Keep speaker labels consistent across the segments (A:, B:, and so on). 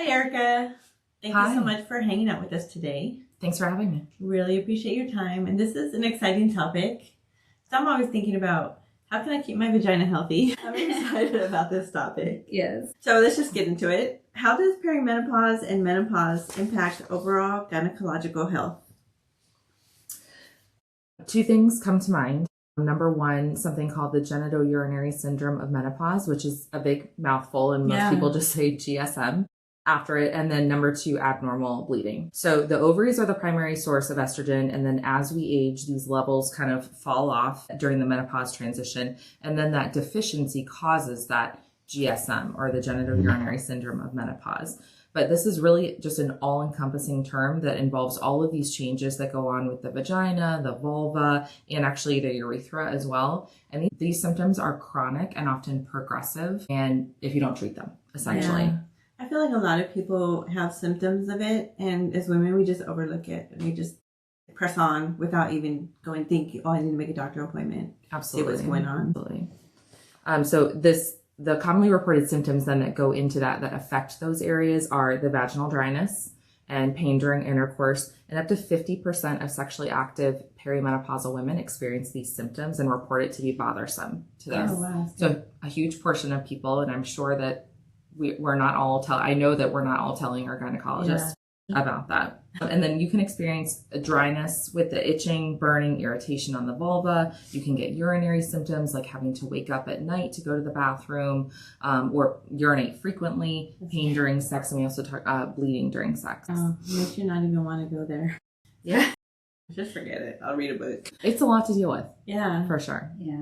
A: Hi, Erica. Thank you so much for hanging out with us today.
B: Thanks for having me.
A: Really appreciate your time. And this is an exciting topic. So I'm always thinking about how can I keep my vagina healthy? I'm excited about this topic.
C: Yes.
A: So let's just get into it. How does perimenopause and menopause impact overall gynecological health?
B: Two things come to mind. Number one, something called the Genitourinary Syndrome of Menopause, which is a big mouthful, and most people just say GSM after it. And then number two, abnormal bleeding. So the ovaries are the primary source of estrogen. And then as we age, these levels kind of fall off during the menopause transition. And then that deficiency causes that GSM, or the Genitourinary Syndrome of Menopause. But this is really just an all-encompassing term that involves all of these changes that go on with the vagina, the vulva, and actually the urethra as well. And these symptoms are chronic and often progressive, and if you don't treat them, essentially.
A: Yeah. I feel like a lot of people have symptoms of it, and as women, we just overlook it. We just press on without even going think, oh, I need to make a doctor appointment.
B: Absolutely.
A: See what's going on.
B: Absolutely. The commonly reported symptoms then that go into that affect those areas are the vaginal dryness and pain during intercourse, and up to 50% of sexually active perimenopausal women experience these symptoms and report it to be bothersome to them.
A: Oh, wow.
B: So a huge portion of people, and I'm sure that we're not all I know that we're not all telling our gynecologists about that. And then you can experience a dryness with the itching, burning, irritation on the vulva. You can get urinary symptoms like having to wake up at night to go to the bathroom, or urinate frequently, pain during sex, and we also talk bleeding during sex.
A: Oh, makes you not even want to go there.
B: Yeah.
A: Just forget it. I'll read a book.
B: It's a lot to deal with.
A: Yeah.
B: For sure.
C: Yeah.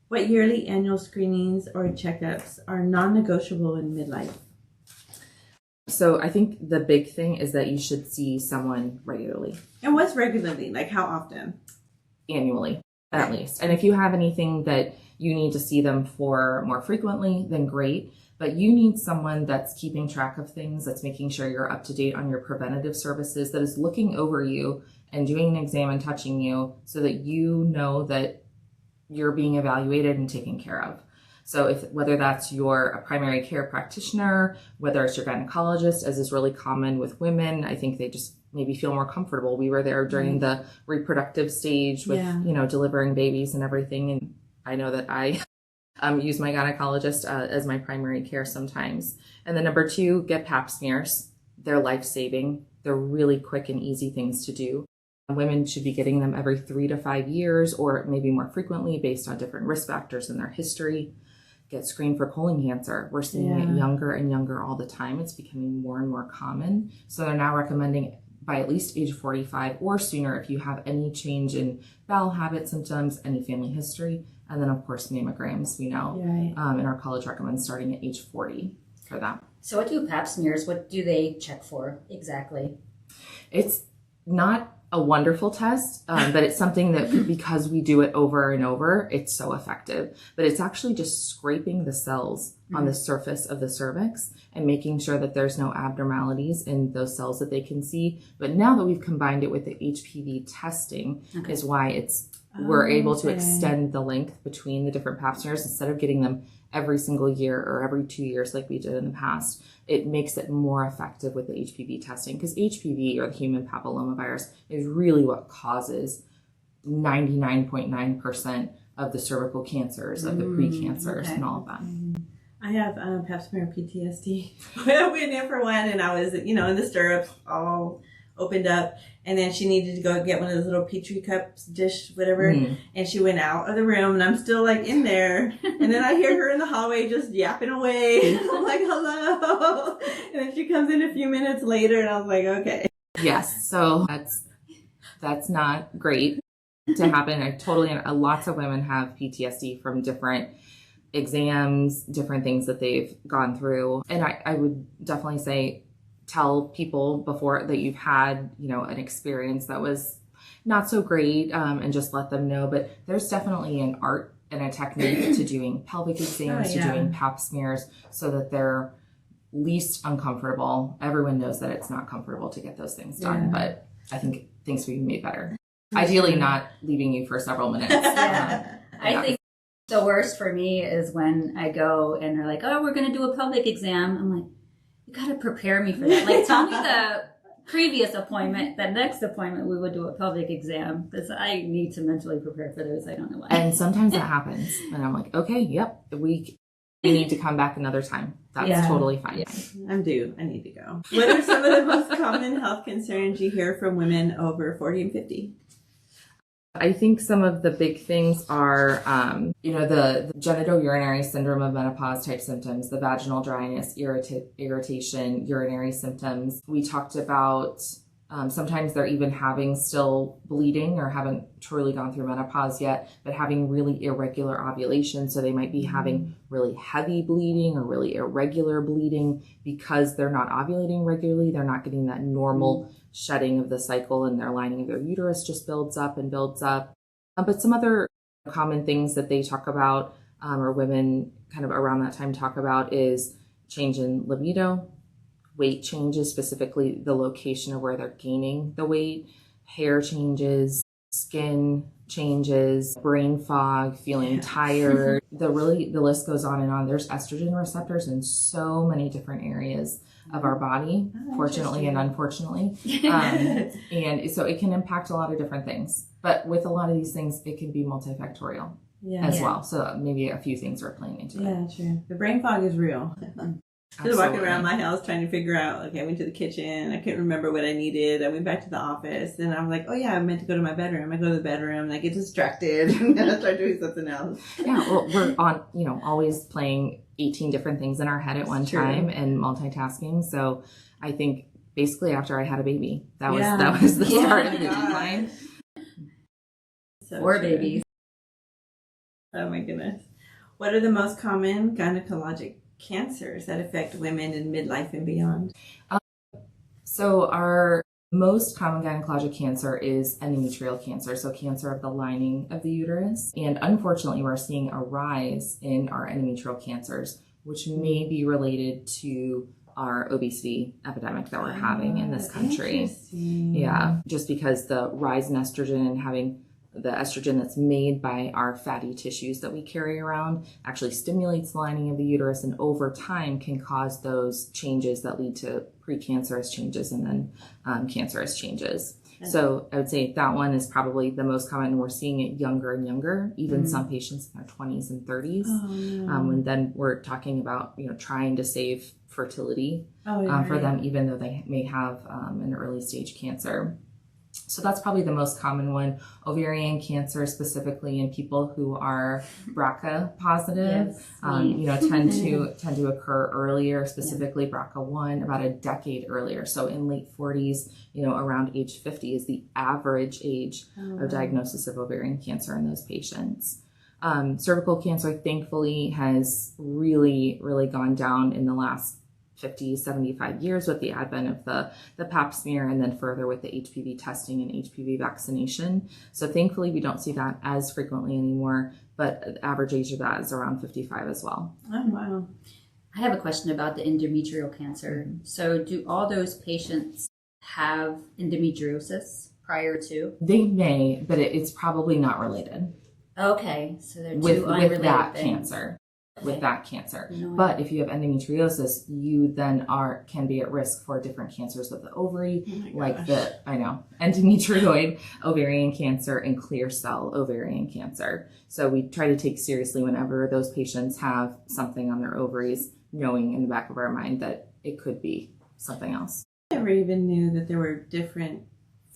A: What yearly annual screenings or checkups are non-negotiable in midlife?
B: So I think the big thing is that you should see someone regularly.
A: And what's regularly? Like how often?
B: Annually, at least. And if you have anything that you need to see them for more frequently, then great. But you need someone that's keeping track of things, that's making sure you're up to date on your preventative services, that is looking over you and doing an exam and touching you so that you know that you're being evaluated and taken care of. So whether that's your primary care practitioner, whether it's your gynecologist, as is really common with women, I think they just maybe feel more comfortable. We were there during the reproductive stage with, delivering babies and everything. And I know that I use my gynecologist as my primary care sometimes. And then number two, get pap smears. They're life-saving. They're really quick and easy things to do. Women should be getting them every 3 to 5 years, or maybe more frequently based on different risk factors in their history. Get screened for colon cancer. We're seeing it younger and younger all the time. It's becoming more and more common. So they're now recommending by at least age 45 or sooner if you have any change in bowel habit symptoms, any family history, and then of course mammograms, we know. And our college recommends starting at age 40 for that.
C: So what do pap smears, what do they check for exactly?
B: It's not a wonderful test, but it's something that because we do it over and over, it's so effective. But it's actually just scraping the cells on the surface of the cervix and making sure that there's no abnormalities in those cells that they can see. But now that we've combined it with the HPV testing is why we're able to extend the length between the different pap smears instead of getting them every single year or every 2 years like we did in the past. It makes it more effective with the HPV testing, because HPV, or the human papillomavirus, is really what causes 99.9% of the cervical cancers, of the precancers, and all of that.
A: I have pap smear PTSD. I went in for one, and I was, in the stirrups, all opened up, and then she needed to go get one of those little Petri cups, dish, whatever, and she went out of the room, and I'm still like in there, and then I hear her in the hallway just yapping away. I'm like, hello, and then she comes in a few minutes later, and I was like, okay.
B: Yes, so that's not great to happen. Lots of women have PTSD from different exams, different things that they've gone through, and I would definitely say, tell people before that you've had, an experience that was not so great, and just let them know. But there's definitely an art and a technique to doing pelvic exams, to doing pap smears, so that they're least uncomfortable. Everyone knows that it's not comfortable to get those things done, but I think things will be made better. Ideally not leaving you for several minutes.
C: I think the worst for me is when I go and they're like, oh, we're going to do a pelvic exam. I'm like, you got to prepare me for that. Like, tell me the previous appointment, the next appointment, we would do a pelvic exam, because I need to mentally prepare for those. I don't know why.
B: And sometimes that happens. And I'm like, okay, yep, we need to come back another time. That's totally fine.
A: Yeah. I'm due. I need to go. What are some of the most common health concerns you hear from women over 40 and 50?
B: I think some of the big things are, the genitourinary syndrome of menopause type symptoms, the vaginal dryness, irritation, urinary symptoms. We talked about sometimes they're even having still bleeding or haven't truly gone through menopause yet, but having really irregular ovulation. So they might be having really heavy bleeding or really irregular bleeding because they're not ovulating regularly. They're not getting that normal shedding of the cycle, and their lining of their uterus just builds up and builds up. But some other common things that they talk about, or women kind of around that time talk about, is change in libido, weight changes, specifically the location of where they're gaining the weight, hair changes, skin changes, brain fog, feeling tired. The list goes on and on. There's estrogen receptors in so many different areas of our body, fortunately and unfortunately. And so it can impact a lot of different things. But with a lot of these things, it can be multifactorial as well. So maybe a few things are playing into it.
A: Yeah, true. The brain fog is real. I was walking around my house trying to figure out, okay, I went to the kitchen. I couldn't remember what I needed. I went back to the office, and I was like, oh, yeah, I meant to go to my bedroom. I go to the bedroom, and I get distracted, and then I start doing something else. Yeah,
B: well, we're on, always playing 18 different things in our head at one time and multitasking. So I think basically after I had a baby, that was the start of the decline.
A: So
C: 4 babies.
A: Oh, my goodness. What are the most common gynecologic cancers that affect women in midlife and beyond?
B: So our most common gynecologic cancer is endometrial cancer, so cancer of the lining of the uterus. And unfortunately, we're seeing a rise in our endometrial cancers, which may be related to our obesity epidemic that we're having in this country. Yeah, just because the rise in estrogen and having the estrogen that's made by our fatty tissues that we carry around actually stimulates the lining of the uterus, and over time can cause those changes that lead to precancerous changes and then cancerous changes. So I would say that one is probably the most common, and we're seeing it younger and younger, even some patients in their 20s and 30s. And then we're talking about, trying to save fertility for them, even though they may have an early stage cancer. So that's probably the most common one. Ovarian cancer, specifically in people who are BRCA positive, tend to occur earlier, specifically BRCA1 about a decade earlier. So in late 40s, around age 50 is the average age of diagnosis of ovarian cancer in those patients. Cervical cancer, thankfully, has really, really gone down in the last 50, 75 years with the advent of the pap smear, and then further with the HPV testing and HPV vaccination. So thankfully, we don't see that as frequently anymore, but the average age of that is around 55 as well.
A: Oh, wow.
C: I have a question about the endometrial cancer. So do all those patients have endometriosis prior to?
B: They may, but it's probably not related.
C: Okay, so they're two unrelated
B: with that
C: things.
B: Cancer. With that cancer. But if you have endometriosis, you then can be at risk for different cancers of the ovary, like endometrioid ovarian cancer and clear cell ovarian cancer. So we try to take seriously whenever those patients have something on their ovaries, knowing in the back of our mind that it could be something else.
A: I never even knew that there were different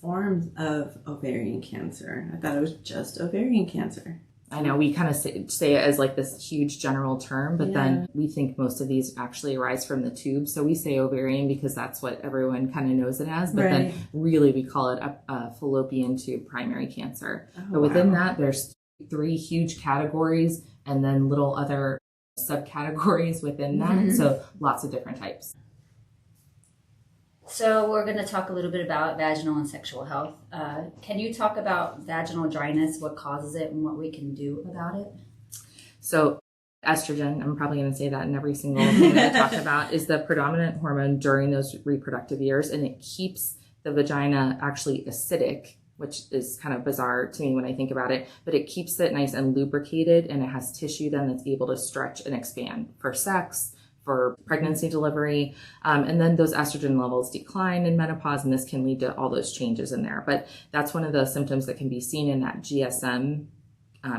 A: forms of ovarian cancer. I thought it was just ovarian cancer.
B: I know we kind of say it as like this huge general term, but then we think most of these actually arise from the tube. So we say ovarian because that's what everyone kind of knows it as, but then really we call it a fallopian tube primary cancer. But within that, there's 3 huge categories and then little other subcategories within that. So lots of different types.
C: So we're going to talk a little bit about vaginal and sexual health. Can you talk about vaginal dryness, what causes it, and what we can do about it?
B: So estrogen, I'm probably going to say that in every single thing that I talk about, is the predominant hormone during those reproductive years, and it keeps the vagina actually acidic, which is kind of bizarre to me when I think about it, but it keeps it nice and lubricated, and it has tissue then that's able to stretch and expand for sex, for pregnancy, delivery, and then those estrogen levels decline in menopause, and this can lead to all those changes in there. But that's one of the symptoms that can be seen in that GSM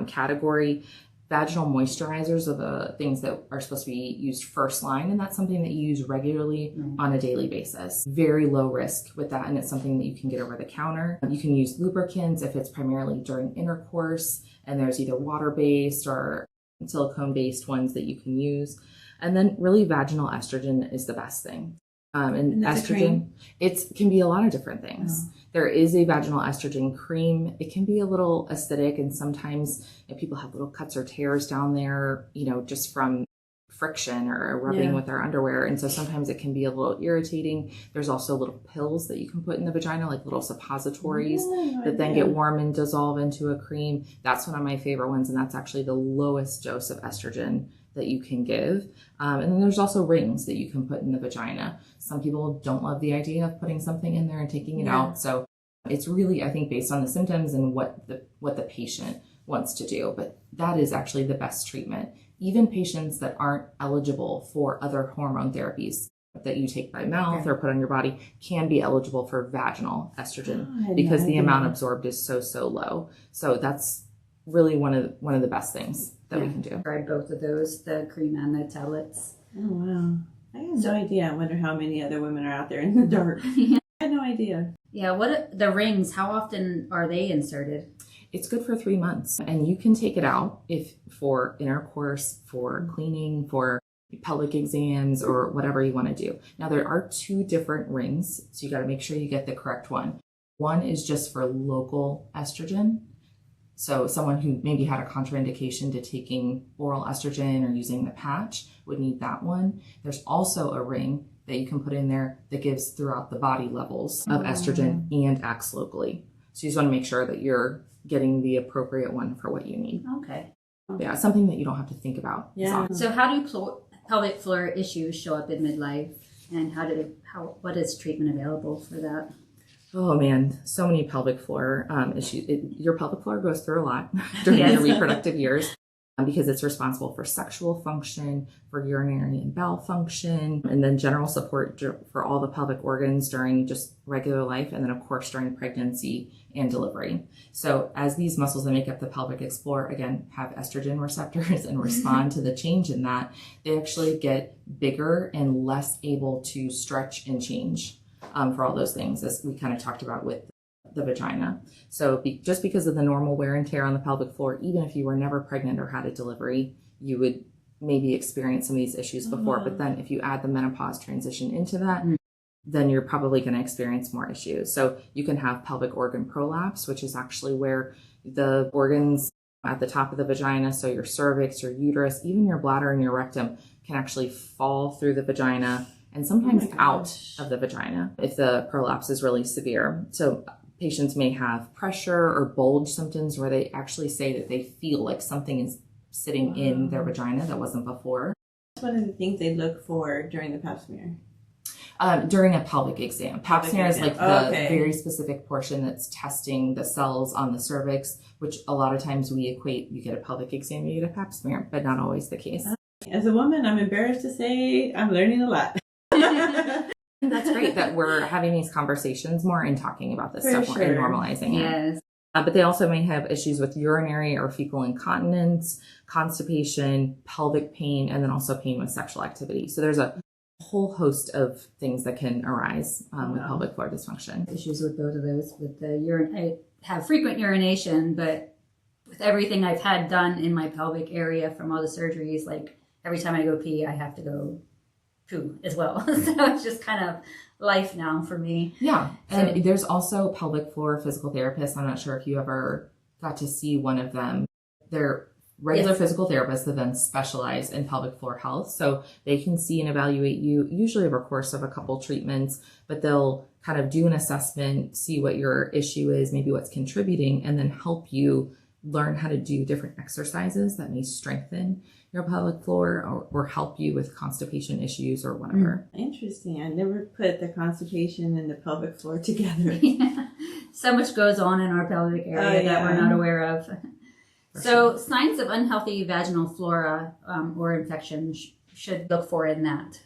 B: category. Vaginal moisturizers are the things that are supposed to be used first line, and that's something that you use regularly on a daily basis. Very low risk with that, and it's something that you can get over the counter. You can use lubricants if it's primarily during intercourse, and there's either water-based or silicone-based ones that you can use. And then really vaginal estrogen is the best thing. And estrogen, it can be a lot of different things. Oh. There is a vaginal estrogen cream. It can be a little acidic, and sometimes people have little cuts or tears down there, just from friction or rubbing with their underwear. And so sometimes it can be a little irritating. There's also little pills that you can put in the vagina, like little suppositories that then get warm and dissolve into a cream. That's one of my favorite ones, and that's actually the lowest dose of estrogen that you can give. And then there's also rings that you can put in the vagina. Some people don't love the idea of putting something in there and taking it out. So it's really, I think, based on the symptoms and what the patient wants to do. But that is actually the best treatment. Even patients that aren't eligible for other hormone therapies that you take by mouth or put on your body can be eligible for vaginal estrogen because the amount absorbed is so low. So that's really one of the best things that we can do.
C: Tried both of those, the cream and the tablets.
A: Oh wow. I have no idea. I wonder how many other women are out there in the dark. I had no idea.
C: Yeah, what the rings, how often are they inserted?
B: It's good for 3 months, and you can take it out if for intercourse, for cleaning, for pelvic exams, or whatever you want to do. Now, there are 2 different rings, so you got to make sure you get the correct one. One is just for local estrogen. So someone who maybe had a contraindication to taking oral estrogen or using the patch would need that one. There's also a ring that you can put in there that gives throughout the body levels of estrogen and acts locally. So you just want to make sure that you're getting the appropriate one for what you need.
C: Okay.
B: Yeah, something that you don't have to think about.
A: Yeah.
C: So how do pelvic floor issues show up in midlife, and what is treatment available for that?
B: Oh man, so many pelvic floor issues. Your pelvic floor goes through a lot during your reproductive years because it's responsible for sexual function, for urinary and bowel function, and then general support for all the pelvic organs during just regular life, and then of course during pregnancy and delivery. So as these muscles that make up the pelvic floor, again, have estrogen receptors and respond to the change in that, they actually get bigger and less able to stretch and change. For all those things, as we kind of talked about with the vagina. So just because of the normal wear and tear on the pelvic floor, even if you were never pregnant or had a delivery, you would maybe experience some of these issues before. But then if you add the menopause transition into that, then you're probably going to experience more issues. So you can have pelvic organ prolapse, which is actually where the organs at the top of the vagina, so your cervix, your uterus, even your bladder and your rectum, can actually fall through the vagina and sometimes out of the vagina if the prolapse is really severe. So patients may have pressure or bulge symptoms where they actually say that they feel like something is sitting in their vagina that wasn't before.
A: That's one of the things they look for during the pap smear.
B: During a pelvic exam. Pap smear is like the very specific portion that's testing the cells on the cervix, which a lot of times we equate, you get a pelvic exam, you get a pap smear, but not always the case.
A: As a woman, I'm embarrassed to say I'm learning a lot.
B: That's great that we're having these conversations more and talking about this stuff more and normalizing it. But they also may have issues with urinary or fecal incontinence, constipation, pelvic pain, and then also pain with sexual activity. So there's a whole host of things that can arise with pelvic floor dysfunction.
C: Issues with both of those. With the urine, I have frequent urination, but with everything I've had done in my pelvic area from all the surgeries, like every time I go pee, I have to go poo as well. So it's just kind of life now for me.
B: Yeah. And there's also pelvic floor physical therapists. I'm not sure if you ever got to see one of them. They're regular physical therapists that then specialize in pelvic floor health. So they can see and evaluate you usually over a course of a couple treatments, but they'll kind of do an assessment, see what your issue is, maybe what's contributing, and then help you learn how to do different exercises that may strengthen your pelvic floor or help you with constipation issues or whatever.
A: Interesting. I never put the constipation and the pelvic floor together.
C: Yeah. So much goes on in our pelvic area that we're not aware of. Signs of unhealthy vaginal flora or infection should look for in that?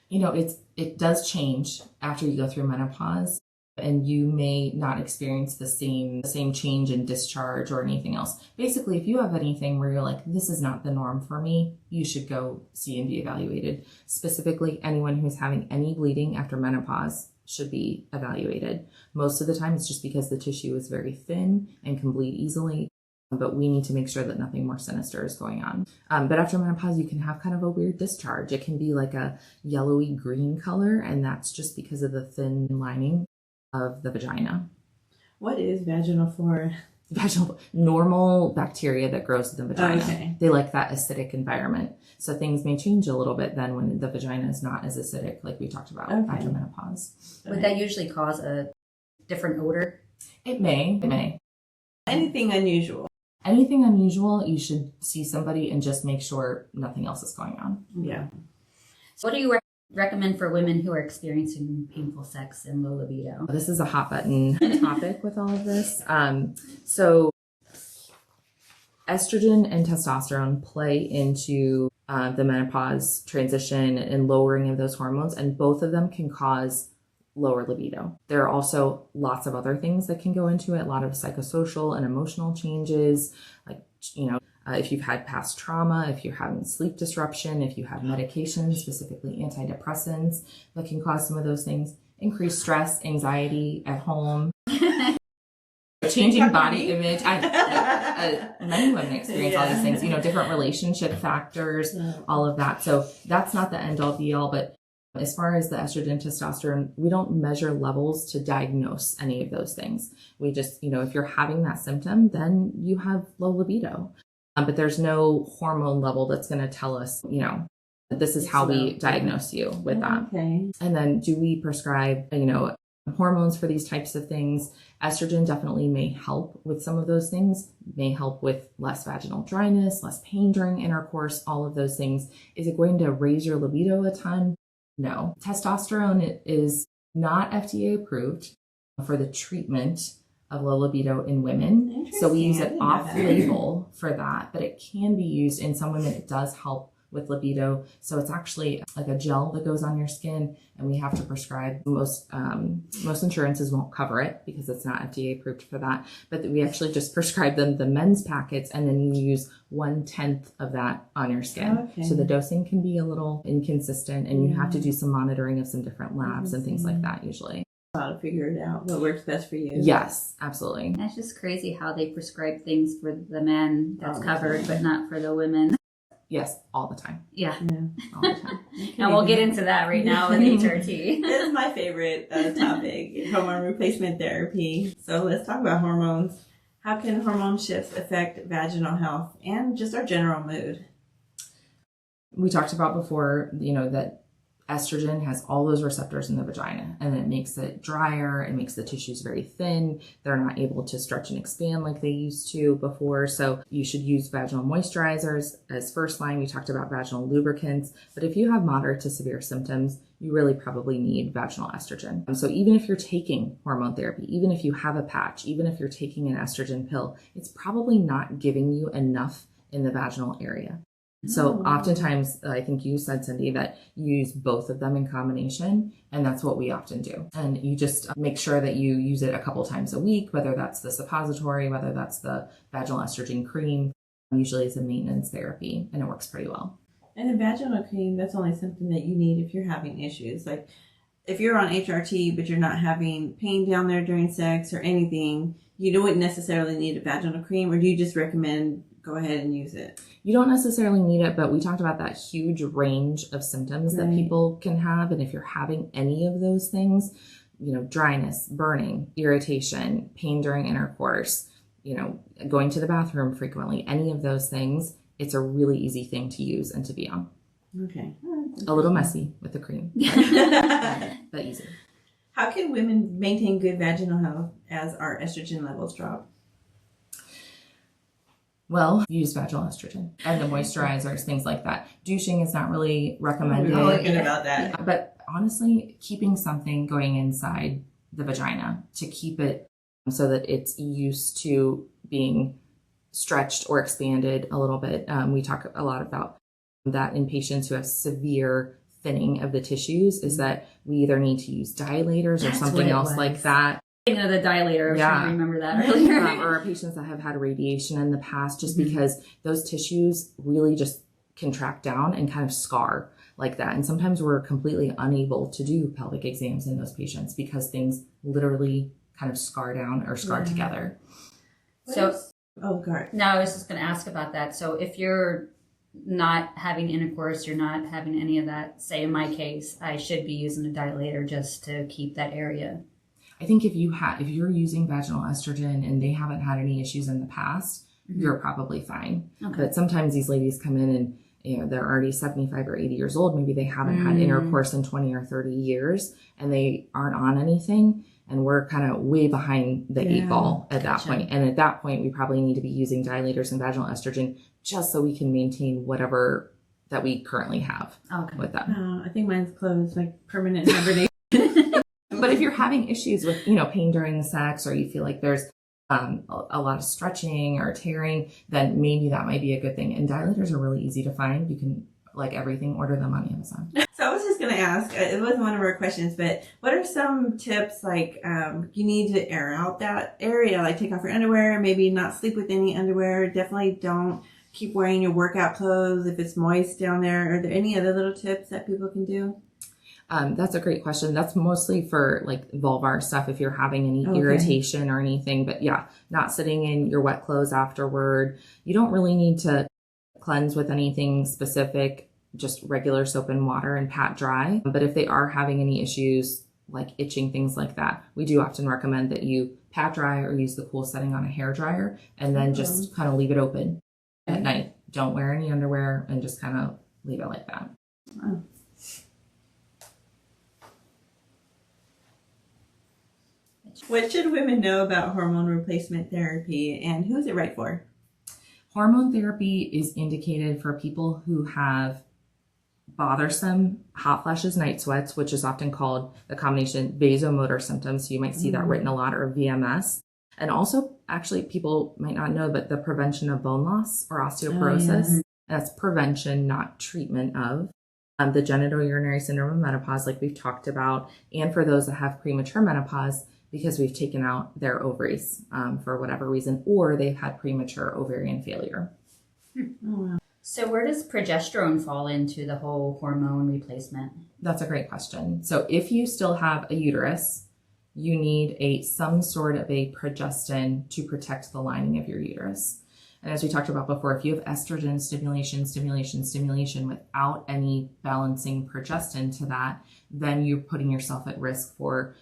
B: You know, it does change after you go through menopause, and you may not experience the same change in discharge or anything else. Basically, if you have anything where you're like, this is not the norm for me, you should go see and be evaluated. Specifically, anyone who's having any bleeding after menopause should be evaluated. Most of the time, it's just because the tissue is very thin and can bleed easily. But we need to make sure that nothing more sinister is going on. But after menopause, you can have kind of a weird discharge. It can be like a yellowy green color, and that's just because of the thin lining of the vagina.
A: What is vaginal flora?
B: Vaginal, normal bacteria that grows in the vagina.
A: Okay.
B: They like that acidic environment. So things may change a little bit then when the vagina is not as acidic, like we talked about after menopause.
C: Would that usually cause a different odor?
B: It may.
A: Anything unusual?
B: Anything unusual, you should see somebody and just make sure nothing else is going on.
A: Yeah.
C: So what do you recommend for women who are experiencing painful sex and low libido?
B: This is a hot button topic with all of this. So estrogen and testosterone play into the menopause transition and lowering of those hormones, and both of them can cause lower libido. There are also lots of other things that can go into it, a lot of psychosocial and emotional changes, like, if you've had past trauma, if you're having sleep disruption, if you have medications, specifically antidepressants, that can cause some of those things. Increased stress, anxiety at home, changing body image. Many women experience all these things, different relationship factors, all of that. So that's not the end all be all, but as far as the estrogen, testosterone, we don't measure levels to diagnose any of those things. We just, if you're having that symptom, then you have low libido. But there's no hormone level that's going to tell us, this is how we diagnose you with that.
A: Okay.
B: And then do we prescribe, hormones for these types of things? Estrogen definitely may help with some of those things, may help with less vaginal dryness, less pain during intercourse, all of those things. Is it going to raise your libido a ton? No. Testosterone is not FDA approved for the treatment of low libido in women. So we use it off-label for that, but it can be used in some women. It does help with libido. So it's actually like a gel that goes on your skin, and we have to prescribe. Most insurances won't cover it because it's not FDA approved for that. But we actually just prescribe them the men's packets, and then you use 1/10 of that on your skin. Okay. So the dosing can be a little inconsistent, and you have to do some monitoring of some different labs and things like that usually.
A: How to figure it out, what works best for you.
B: Yes, absolutely.
C: That's just crazy how they prescribe things for the men that's covered, but not for the women.
B: Yes, all the time.
C: Yeah.
B: All the time.
C: And we'll get into that right now with HRT.
A: This is my favorite topic, hormone replacement therapy. So let's talk about hormones. How can hormone shifts affect vaginal health and just our general mood?
B: We talked about before, that estrogen has all those receptors in the vagina, and it makes it drier. It makes the tissues very thin. They're not able to stretch and expand like they used to before. So you should use vaginal moisturizers as first line. We talked about vaginal lubricants, but if you have moderate to severe symptoms, you really probably need vaginal estrogen. So even if you're taking hormone therapy, even if you have a patch, even if you're taking an estrogen pill, it's probably not giving you enough in the vaginal area. So oftentimes, I think you said, Cindy, that you use both of them in combination, and that's what we often do. And you just make sure that you use it a couple times a week, whether that's the suppository, whether that's the vaginal estrogen cream. Usually it's a maintenance therapy, and it works pretty well.
A: And a vaginal cream, that's only something that you need if you're having issues. Like if you're on HRT, but you're not having pain down there during sex or anything, you don't necessarily need a vaginal cream, or do you just recommend go ahead and use it?
B: You don't necessarily need it, but we talked about that huge range of symptoms that people can have. And if you're having any of those things, dryness, burning, irritation, pain during intercourse, going to the bathroom frequently, any of those things, it's a really easy thing to use and to be on.
A: Okay.
B: A little messy with the cream, but easy.
A: How can women maintain good vaginal health as our estrogen levels drop?
B: Well, use vaginal estrogen and the moisturizers, things like that. Douching is not really recommended.
A: We're thinking about that.
B: But honestly, keeping something going inside the vagina to keep it so that it's used to being stretched or expanded a little bit. We talk a lot about that in patients who have severe thinning of the tissues is that we either need to use dilators or something else like that.
C: Thinking of the dilator, I was trying to remember that earlier.
B: Or patients that have had radiation in the past, just because those tissues really just contract down and kind of scar like that. And sometimes we're completely unable to do pelvic exams in those patients because things literally kind of scar down or scar together.
C: So,
A: God.
C: No, I was just going to ask about that. So if you're not having intercourse, you're not having any of that, say in my case, I should be using a dilator just to keep that area.
B: I think if you're using vaginal estrogen and they haven't had any issues in the past, you're probably fine. Okay. But sometimes these ladies come in and they're already 75 or 80 years old. Maybe they haven't had intercourse in 20 or 30 years and they aren't on anything. And we're kind of way behind the 8 ball at that point. And at that point, we probably need to be using dilators and vaginal estrogen just so we can maintain whatever that we currently have with them.
A: I think mine's closed, like permanent hibernation.
B: But if you're having issues with, pain during the sex, or you feel like there's a lot of stretching or tearing, then maybe that might be a good thing. And dilators are really easy to find. You can, like everything, order them on Amazon.
A: So I was just going to ask, it wasn't one of our questions, but what are some tips, like you need to air out that area, like take off your underwear, maybe not sleep with any underwear, definitely don't keep wearing your workout clothes if it's moist down there. Are there any other little tips that people can do?
B: That's a great question. That's mostly for like vulvar stuff if you're having any irritation or anything. But yeah, not sitting in your wet clothes afterward. You don't really need to cleanse with anything specific, just regular soap and water and pat dry. But if they are having any issues like itching, things like that, we do often recommend that you pat dry or use the cool setting on a hair dryer and then just kind of leave it open at night. Don't wear any underwear and just kind of leave it like that.
A: Oh. What should women know about hormone replacement therapy and who is it right for?
B: Hormone therapy is indicated for people who have bothersome hot flashes, night sweats, which is often called the combination vasomotor symptoms. So you might see that written a lot, or VMS. And also, actually, people might not know, but the prevention of bone loss or osteoporosis. That's prevention, not treatment of. The genitourinary syndrome of menopause, like we've talked about, and for those that have premature menopause, because we've taken out their ovaries for whatever reason, or they've had premature ovarian failure.
C: Oh, wow. So where does progesterone fall into the whole hormone replacement?
B: That's a great question. So if you still have a uterus, you need some sort of a progestin to protect the lining of your uterus. And as we talked about before, if you have estrogen stimulation without any balancing progestin to that, then you're putting yourself at risk for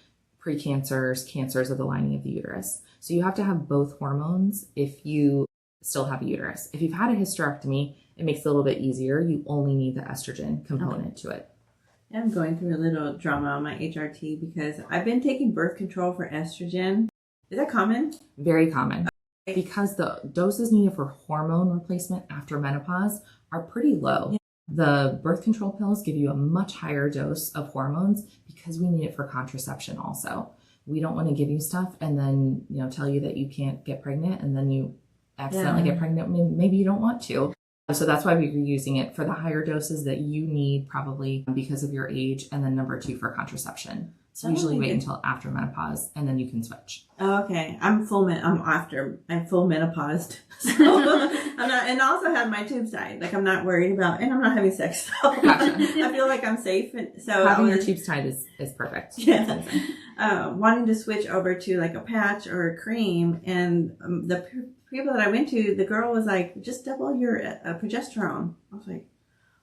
B: precancers, cancers of the lining of the uterus. So you have to have both hormones if you still have a uterus. If you've had a hysterectomy, it makes it a little bit easier. You only need the estrogen component to it.
A: I'm going through a little drama on my HRT because I've been taking birth control for estrogen. Is that common?
B: Very common. Because the doses needed for hormone replacement after menopause are pretty low. Yeah. The birth control pills give you a much higher dose of hormones because we need it for contraception also. We don't want to give you stuff and then, tell you that you can't get pregnant and then you accidentally get pregnant. Maybe you don't want to. So that's why we're using it for the higher doses that you need probably because of your age, and then number 2 for contraception. So usually wait until after menopause and then you can switch.
A: Oh, okay. I'm full menopaused. So I'm not, and also have my tubes tied. Like I'm not worried about, and I'm not having sex. So
B: Gotcha.
A: I feel like I'm safe. And so
B: having your tubes tied is perfect.
A: Yeah. Wanting to switch over to like a patch or a cream, and the people that I went to, the girl was like, just double your progesterone. I was like,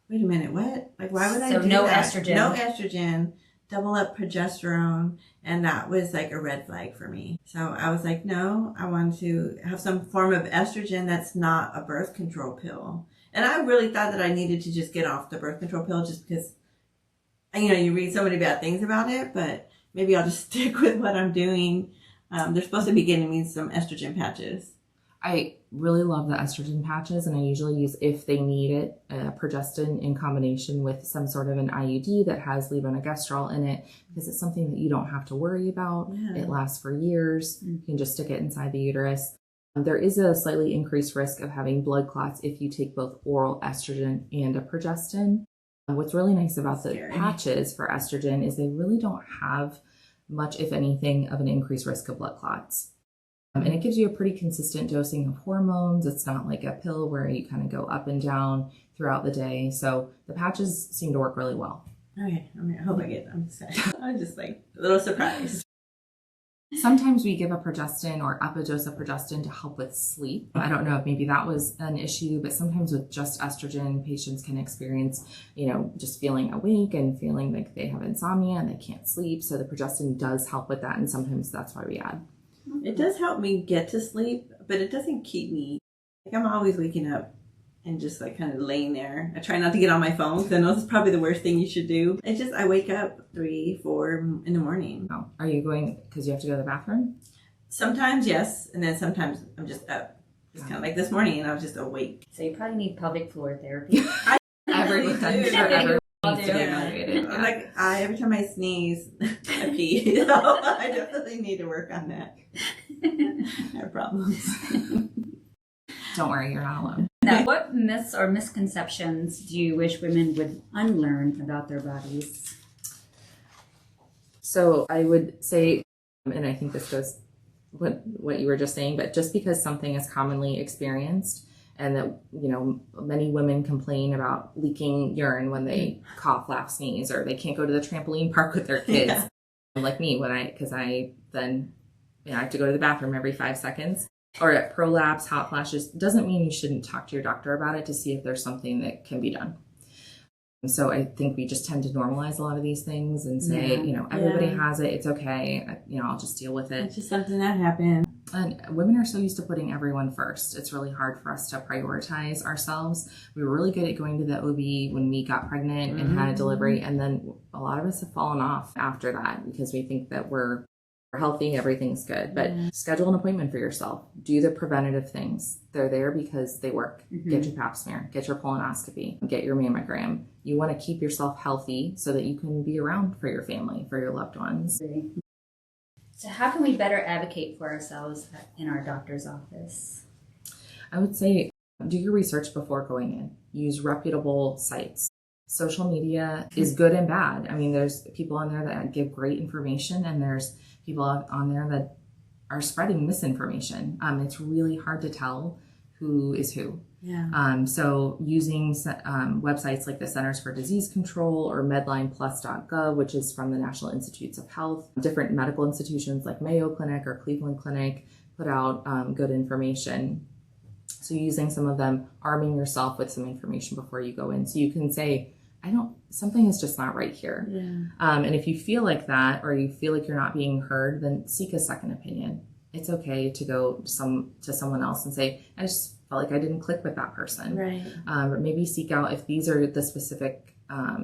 A: wait a minute, what? Like, why would I do
C: no
A: that?
C: Estrogen.
A: No estrogen. Double up progesterone, and that was like a red flag for me. So I was like, no, I want to have some form of estrogen that's not a birth control pill. And I really thought that I needed to just get off the birth control pill just because, you read so many bad things about it, but maybe I'll just stick with what I'm doing. They're supposed to be getting me some estrogen patches.
B: I really love the estrogen patches, and I usually use, if they need it, progestin in combination with some sort of an IUD that has levonorgestrel in it, because it's something that you don't have to worry about. Yeah. It lasts for years. You can just stick it inside the uterus. There is a slightly increased risk of having blood clots if you take both oral estrogen and a progestin. What's really nice about the patches for estrogen is they really don't have much, if anything, of an increased risk of blood clots. And it gives you a pretty consistent dosing of hormones. It's not like a pill where you kind of go up and down throughout the day. So the patches seem to work really well.
A: Okay, I hope I get them. I'm just like a little surprised.
B: Sometimes we give a progestin or up a dose of progestin to help with sleep. I don't know if maybe that was an issue, but sometimes with just estrogen, patients can experience, just feeling awake and feeling like they have insomnia and they can't sleep. So the progestin does help with that, and sometimes that's why we add.
A: It does help me get to sleep, but it doesn't keep me, I'm always waking up and just like kind of laying there. I try not to get on my phone because I know this is probably the worst thing you should do. It's just, I wake up 3, 4 in the morning.
B: Oh, are you going because you have to go to the bathroom?
A: Sometimes, yes. And then sometimes I'm just up. Just kind of like this morning, I was just awake.
C: So you probably need pelvic floor therapy.
B: Everyone needs to be evaluated.
A: Like every time I sneeze, I pee. So I definitely need to work on that. I have problems.
B: Don't worry, you're not alone.
C: Now, what myths or misconceptions do you wish women would unlearn about their bodies?
B: So I would say, and I think this goes what you were just saying, but just because something is commonly experienced and that, many women complain about leaking urine when they cough, laugh, sneeze, or they can't go to the trampoline park with their kids. Yeah. Like me, because I have to go to the bathroom every 5 seconds. Or at prolapse, hot flashes, doesn't mean you shouldn't talk to your doctor about it to see if there's something that can be done. And so I think we just tend to normalize a lot of these things and say, everybody has it, it's okay, I'll just deal with it.
A: It's just something that happened.
B: And women are so used to putting everyone first. It's really hard for us to prioritize ourselves. We were really good at going to the OB when we got pregnant and had a delivery. And then a lot of us have fallen off after that because we think that we're healthy, everything's good. But schedule an appointment for yourself. Do the preventative things. They're there because they work. Get your pap smear, get your colonoscopy, get your mammogram. You want to keep yourself healthy so that you can be around for your family, for your loved ones.
C: So how can we better advocate for ourselves in our doctor's office?
B: I would say do your research before going in. Use reputable sites. Social media is good and bad. I mean, there's people on there that give great information, and there's people on there that are spreading misinformation. It's really hard to tell who is who.
A: Yeah.
B: So using websites like the Centers for Disease Control or medlineplus.gov, which is from the National Institutes of Health, different medical institutions like Mayo Clinic or Cleveland Clinic put out good information. So using some of them, arming yourself with some information before you go in. So you can say, something is just not right here.
A: Yeah.
B: And if you feel like that, or you feel like you're not being heard, then seek a second opinion. It's okay to go to someone else and say, I just felt like I didn't click with that person.
A: Right.
B: Or maybe seek out, if these are the specific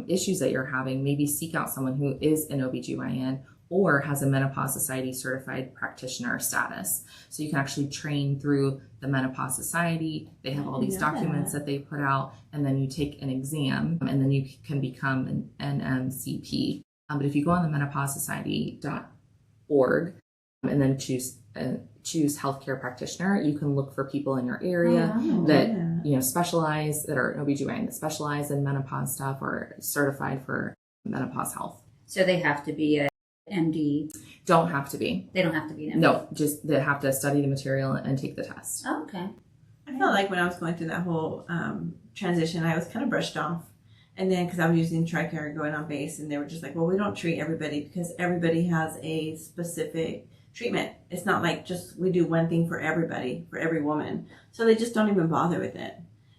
B: issues that you're having, maybe seek out someone who is an OBGYN or has a Menopause Society certified practitioner status. So you can actually train through the Menopause Society. They have all these documents that they put out, and then you take an exam, and then you can become an NMCP. But if you go on the menopausesociety.org and then choose healthcare practitioner, you can look for people in your area that specialize, that are OBGYN, that specialize in menopause stuff or certified for menopause health.
C: So they have to be a MD?
B: Don't have to be.
C: They don't have to be an MD?
B: No, just they have to study the material and take the test.
C: Oh, okay.
A: I felt like when I was going through that whole transition, I was kind of brushed off. And then because I was using TRICARE going on base, and they were just like, well, we don't treat everybody because everybody has a specific treatment. It's not like just we do one thing for everybody, for every woman. So they just don't even bother with it.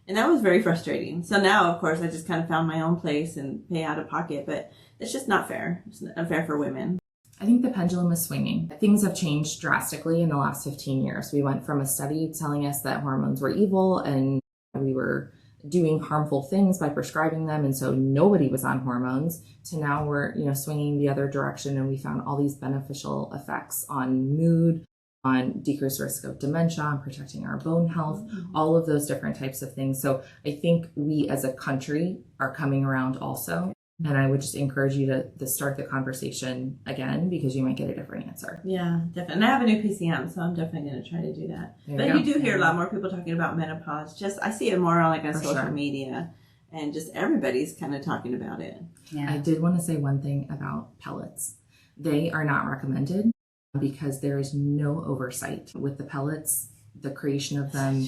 A: And that was very frustrating. So now, of course, I just kind of found my own place and pay out of pocket, but it's just not fair. It's unfair for women.
B: I think the pendulum is swinging. Things have changed drastically in the last 15 years. We went from a study telling us that hormones were evil and we were doing harmful things by prescribing them, and so nobody was on hormones, to now we're swinging the other direction, and we found all these beneficial effects on mood, on decreased risk of dementia, on protecting our bone health, all of those different types of things. So I think we as a country are coming around also. And I would just encourage you to start the conversation again, because you might get a different answer.
A: Yeah, definitely. And I have a new PCM, so I'm definitely going to try to do that.
B: There
A: But
B: you
A: you
B: go.
A: do hear a lot more people talking about menopause. I see it more on like on
B: For
A: social
B: sure.
A: media, and just everybody's kind of talking about it.
C: Yeah.
B: I did want to say one thing about pellets. They are not recommended because there is no oversight with the pellets, the creation of them,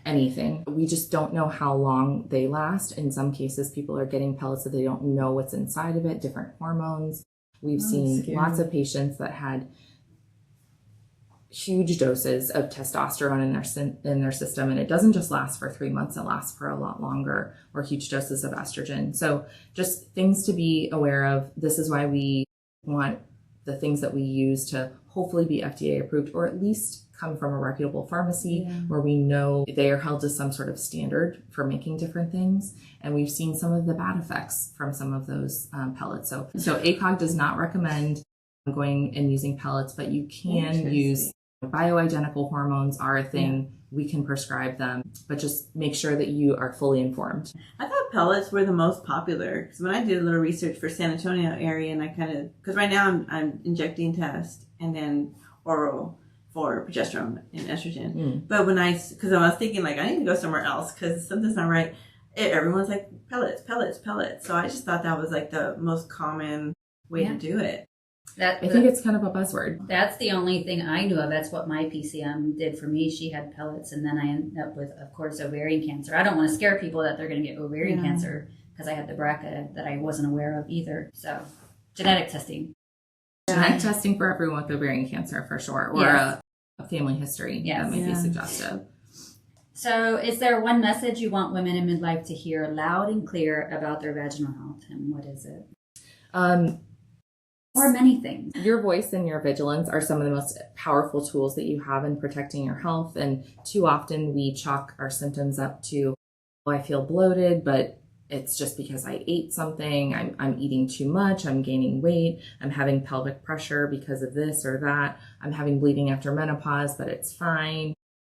B: anything. We just don't know how long they last. In some cases, people are getting pellets that they don't know what's inside of it, different hormones. We've seen lots of patients that had huge doses of testosterone in their system, and it doesn't just last for 3 months, it lasts for a lot longer, or huge doses of estrogen. So just things to be aware of. This is why we want the things that we use to hopefully be FDA approved, or at least come from a reputable pharmacy where we know they are held to some sort of standard for making different things. And we've seen some of the bad effects from some of those pellets. So ACOG does not recommend going and using pellets, but you can use bioidentical hormones are a thing. We can prescribe them, but just make sure that you are fully informed.
A: I thought pellets were the most popular, because when I did a little research for San Antonio area, and I because right now I'm injecting test and then oral for progesterone and estrogen. But because I was thinking like I need to go somewhere else because something's not right. Everyone's like pellets. So I just thought that was like the most common way to do it.
B: I think it's kind of a buzzword.
C: That's the only thing I knew of. That's what my PCM did for me. She had pellets, and then I ended up with, of course, ovarian cancer. I don't want to scare people that they're going to get ovarian cancer because I had the BRCA that I wasn't aware of either. So genetic testing.
B: Genetic testing for everyone with ovarian cancer, for sure, or a family history that might be suggestive.
C: So is there one message you want women in midlife to hear loud and clear about their vaginal health, and what is it? Or many things.
B: Your voice and your vigilance are some of the most powerful tools that you have in protecting your health. And too often we chalk our symptoms up to, oh, I feel bloated, but it's just because I ate something. I'm eating too much. I'm gaining weight. I'm having pelvic pressure because of this or that. I'm having bleeding after menopause, but it's fine.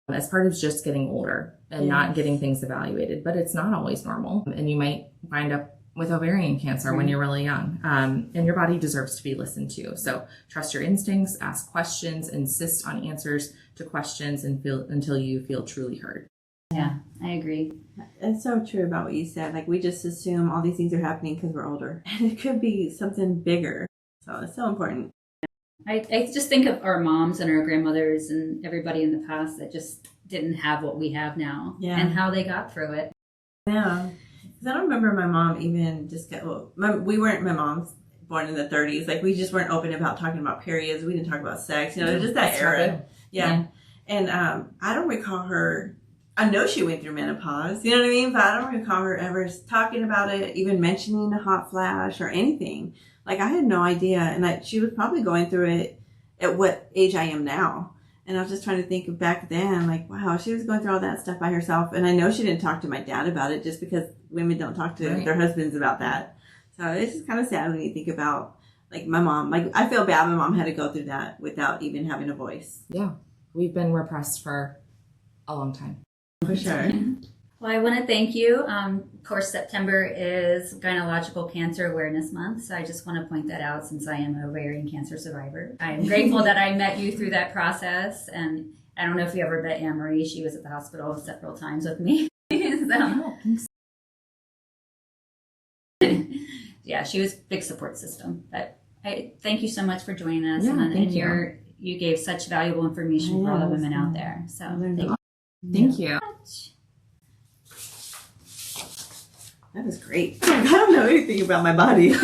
B: As part of just getting older and not getting things evaluated, but it's not always normal. And you might wind up with ovarian cancer when you're really young. And your body deserves to be listened to. So trust your instincts, ask questions, insist on answers to questions until you feel truly heard.
C: Yeah, I agree.
A: It's so true about what you said. Like we just assume all these things are happening because we're older. And it could be something bigger. So it's so important.
C: I just think of our moms and our grandmothers and everybody in the past that just didn't have what we have now and how they got through it.
A: Yeah. Because I don't remember my mom even my mom's born in the 30s. Like we just weren't open about talking about periods. We didn't talk about sex. You know, just that era. Yeah. And I don't recall her. I know she went through menopause. You know what I mean? But I don't recall her ever talking about it, even mentioning a hot flash or anything. Like I had no idea. And she was probably going through it at what age I am now. And I was just trying to think of back then, like, wow, she was going through all that stuff by herself. And I know she didn't talk to my dad about it just because women don't talk to their husbands about that. So it's just kind of sad when you think about, like, my mom. Like, I feel bad my mom had to go through that without even having a voice.
B: Yeah. We've been repressed for a long time.
A: For sure.
C: Well, I want to thank you. Of course, September is Gynecological Cancer Awareness Month, so I just want to point that out since I am an ovarian cancer survivor. I am grateful that I met you through that process, and I don't know if you ever met Anne-Marie. She was at the hospital several times with me. Yeah, she was a big support system. But I thank you so much for joining us, and you gave such valuable information for all the women out there. So
B: thank you.
A: That was great. I don't know anything about my body.